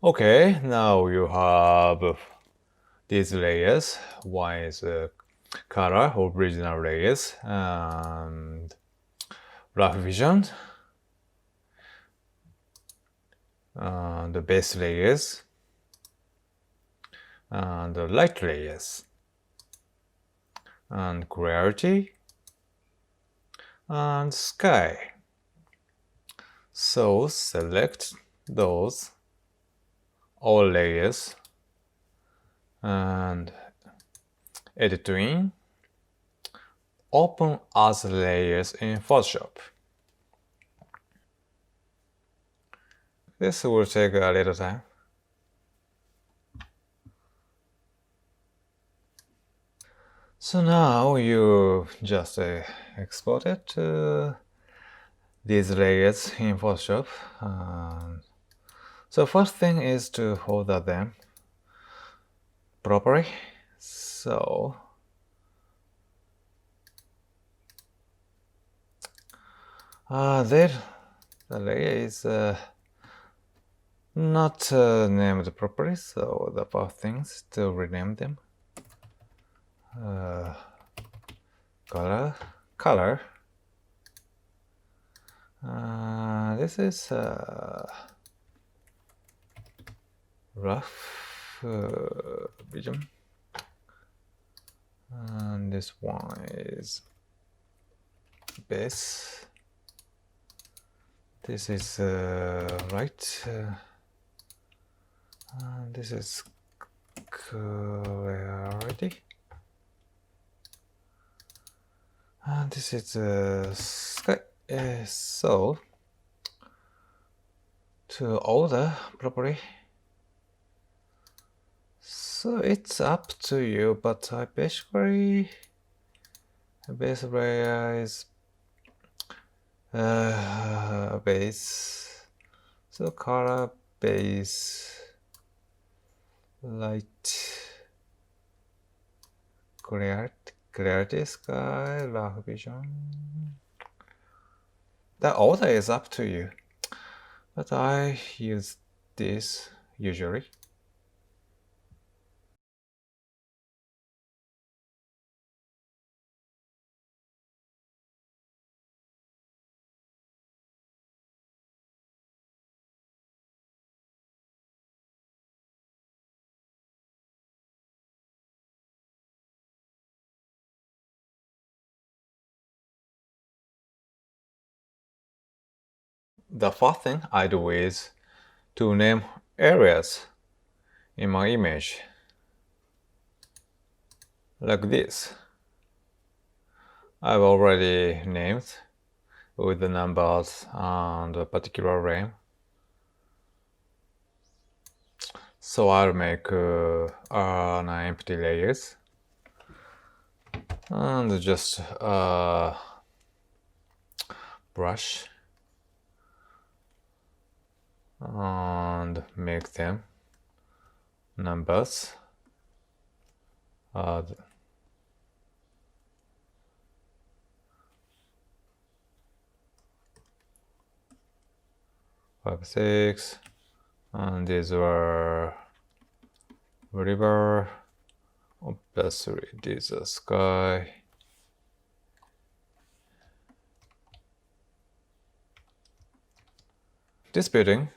Okay, now you have these layers. One is color, original layers, and rough vision, the base layers, and the light layers, and clarity, and sky. So select those all layers and edit in, open as layers in Photoshop. This will take a little time. So now you just export it to these layers in Photoshop. So first thing is to order them properly. So there the layer is not named properly, so the first thing is to rename them. Color. This is rough vision, and this one is base. This is light. This is clarity. And this is sky. So to order properly. So it's up to you, but I basically base layer is base. So color, base, light, clarity, sky, rough vision. The order is up to you, but I use this usually. The first thing I do is to name areas in my image, like this. I've already named with the numbers and a particular name. So I'll make 9 empty layers and just brush and make them numbers. 5, 6, and these were river. Obviously, this is sky. This building,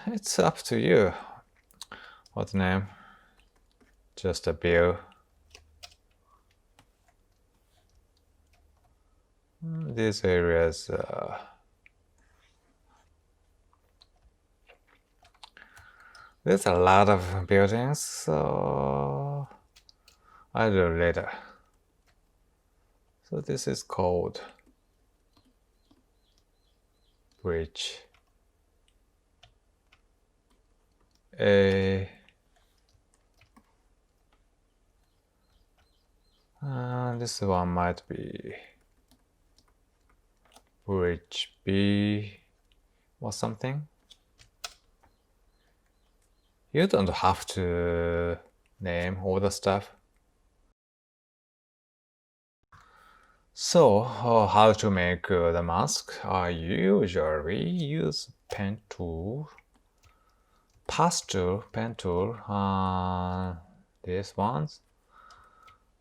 it's up to you. What name? Just a view. These areas. There's a lot of buildings, so I'll do later. So this is called bridge. A. This one might be bridge B or something. You don't have to name all the stuff. So, how to make the mask? I usually use pen tool pass tool, pen tool, these ones,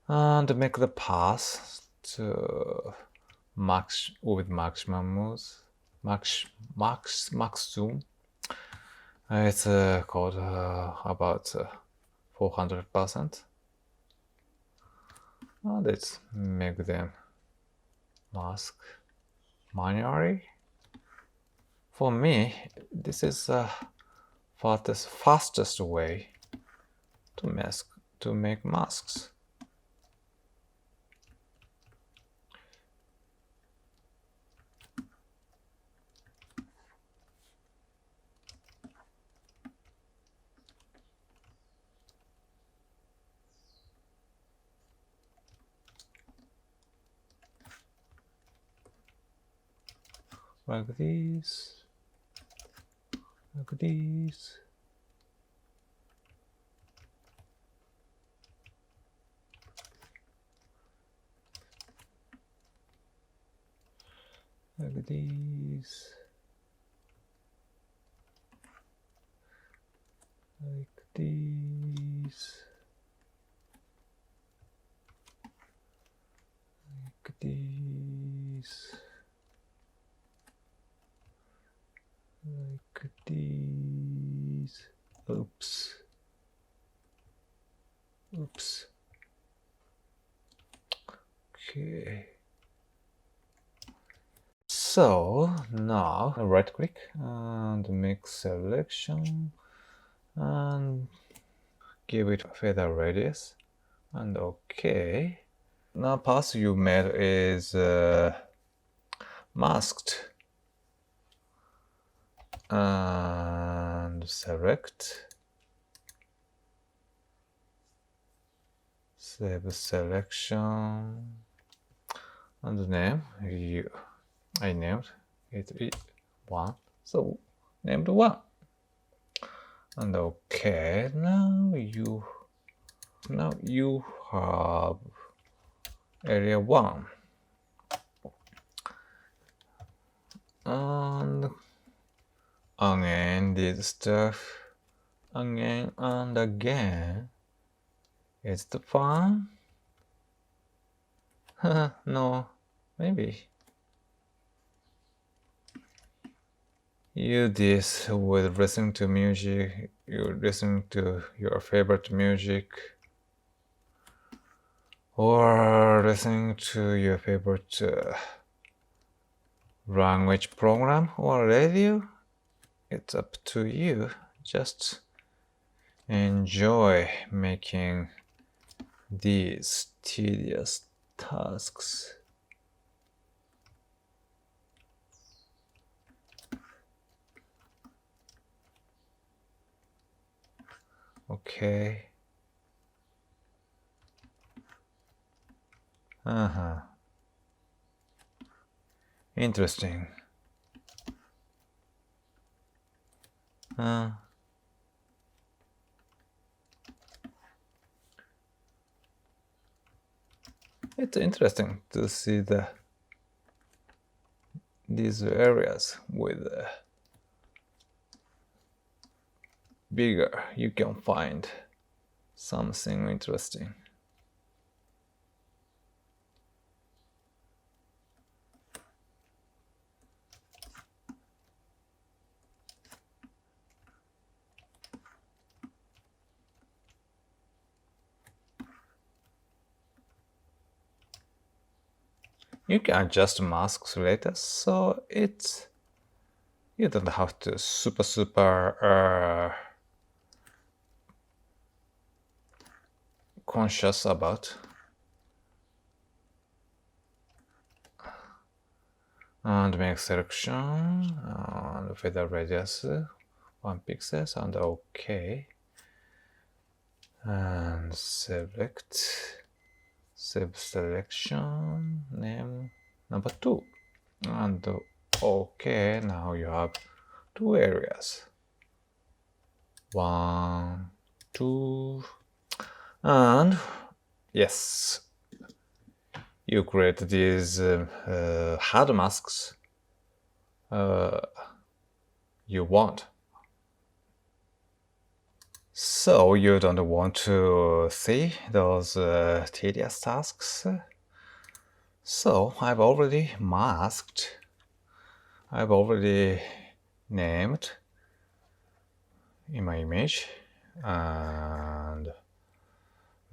and make the pass to max with maximum moves, max zoom. It's called about 400%. Let's make them mask manually. For me, this is the fastest way to make masks. Like this, like this. Like this. Like this. Like this. Like these. Oops. Oops. Okay. So now right click and make selection and give it feather radius and okay. Now path you made is masked. And select, save selection, and name I named it 1, so named 1, and okay. Now you have area 1, and again this stuff again and again. It's the fun. No, maybe you this with listening to music. You listen to your favorite music, or listening to your favorite language program or radio. It's up to you. Just enjoy making these tedious tasks. Okay. Interesting. It's interesting to see these areas with bigger. You can find something interesting. You can adjust masks later, so you don't have to super conscious about. And make selection and feather radius 1 pixels and OK. And select, save selection, name number 2, and OK. Now you have 2 areas. 1, 2, and yes, you create these hard masks you want. So you don't want to see those tedious tasks? So I've already masked. I've already named in my image and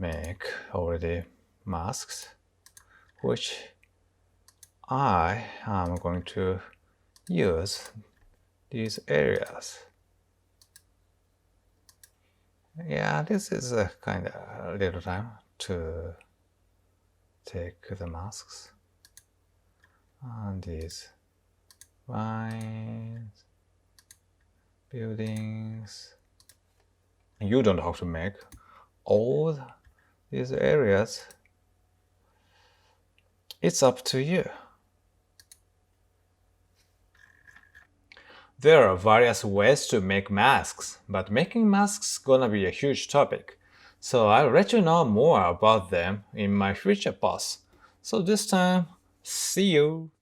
make already masks, which I am going to use these areas. Yeah, this is a kind of little time to take the masks and these vines, buildings. You don't have to make all these areas. It's up to you. There are various ways to make masks, but making masks is gonna be a huge topic. So I'll let you know more about them in my future posts. So this time, see you!